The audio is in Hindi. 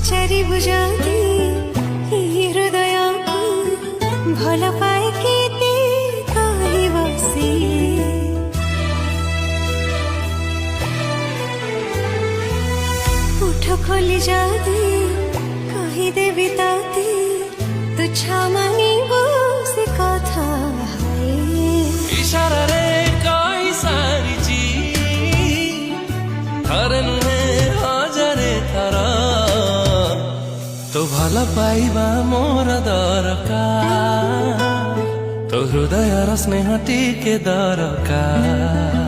पचारि बुझाती हृदय को भल पाए केते कहि बसी उठ खोली जाती कहि देवी ताती तुच्छा मांगिबो से कथा इशारा रे कहि सारिची थरे नुहे हजारे थरा तो भल पाइबा मोर दरकार तो हृदय स्नेह टिके दरकार।